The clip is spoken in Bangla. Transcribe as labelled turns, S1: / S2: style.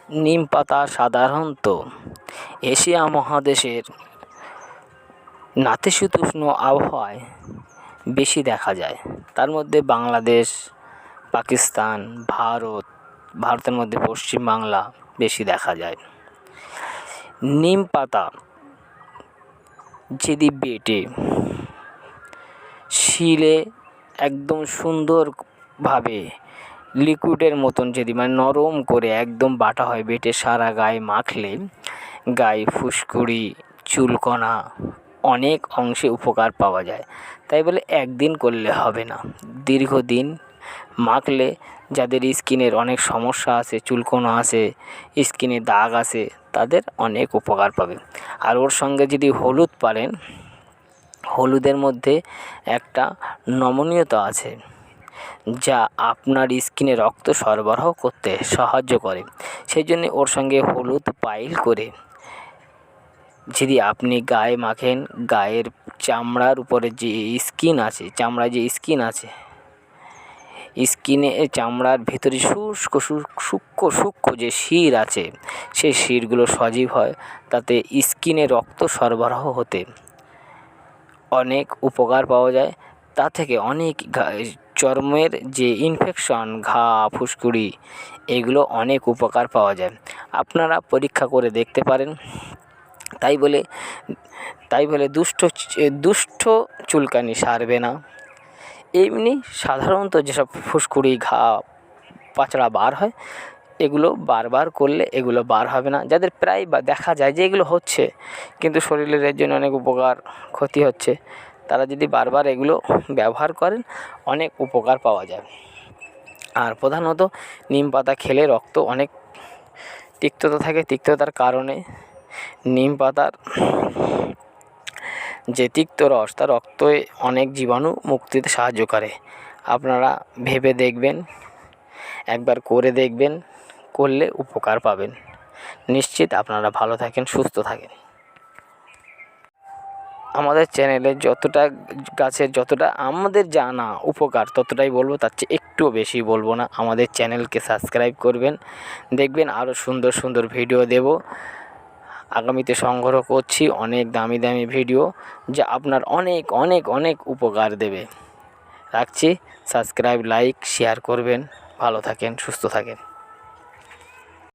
S1: নিম পাতা সাধারণত এশিয়া মহাদেশের নাতিশীতোষ্ণ আবহাওয়ায় বেশি দেখা যায়। তার মধ্যে বাংলাদেশ, পাকিস্তান, ভারতের মধ্যে পশ্চিমবাংলা বেশি দেখা যায়। নিম পাতা যদি বেটে শিলে একদম সুন্দরভাবে লিকুইডের মতন যদি নরম করে একদম বাটা হয়, বেটে সারা গায়ে মাখলে গায়ে ফুসকুড়ি, চুলকণা অনেক অংশে উপকার পাওয়া যায়। তাই বলে একদিন করলে হবে না, দীর্ঘদিন মাখলে যাদের স্কিনের অনেক সমস্যা আছে, চুলকণা আছে, স্কিনে দাগ আছে, তাদের অনেক উপকার পাবে। আর ওর সঙ্গে যদি হলুদ পারেন, হলুদের মধ্যে একটা নমনীয়তা আছে যা আপনার স্কিনে রক্ত সরবরাহ করতে সাহায্য করে। সেই জন্য ওর সঙ্গে হলুদ পাইল করে যদি আপনি গায়ে মাখেন, গায়ের চামড়ার উপরে যে স্কিন আছে, স্কিনে চামড়ার ভিতরে সূক্ষ্ম যে শির আছে, সেই শিরগুলো সজীব হয়, তাতে স্কিনে রক্ত সরবরাহ হতে অনেক উপকার পাওয়া যায়। তা থেকে অনেক চর্মের যে ইনফেকশন, ঘা, ফুসকুড়ি, এগুলো অনেক উপকার পাওয়া যায়। আপনারা পরীক্ষা করে দেখতে পারেন। তাই বলে দুষ্ট চুলকানি সারবে না। এমনি সাধারণত যেসব ফুসকুড়ি, ঘা, পাচড়া বার হয়, এগুলো বারবার করলে এগুলো বার হবে না। যাদের প্রায় দেখা যায় যে এগুলো হচ্ছে কিন্তু শরীরের এর জন্য অনেক ক্ষতি হচ্ছে, তারা যদি বারবার এগুলো ব্যবহার করেন, অনেক উপকার পাওয়া যায়। আর প্রধানত নিম পাতা খেলে রক্ত অনেক তিক্ততা থাকে। তিক্ততার কারণে নিম পাতার যে তিক্ত রস, তা রক্তে অনেক জীবাণু মুক্তিতে সাহায্য করে। আপনারা ভেবে দেখবেন, একবার করে দেখবেন, করলে উপকার পাবেন। নিশ্চিত আপনারা ভালো থাকেন, সুস্থ থাকেন। আমাদের চ্যানেলে যতটা গাছের যতটা আমাদের জানা উপকার ততটাই বলবো, তার চেয়ে একটুও বেশি বলবো না। আমাদের চ্যানেলকে সাবস্ক্রাইব করবেন, দেখবেন আরও সুন্দর সুন্দর ভিডিও দেব। আগামীতে সংগ্রহ করছি অনেক দামি দামি ভিডিও, যা আপনার অনেক অনেক অনেক উপকার দেবে। রাখছি, সাবস্ক্রাইব, লাইক, শেয়ার করবেন। ভালো থাকেন, সুস্থ থাকেন।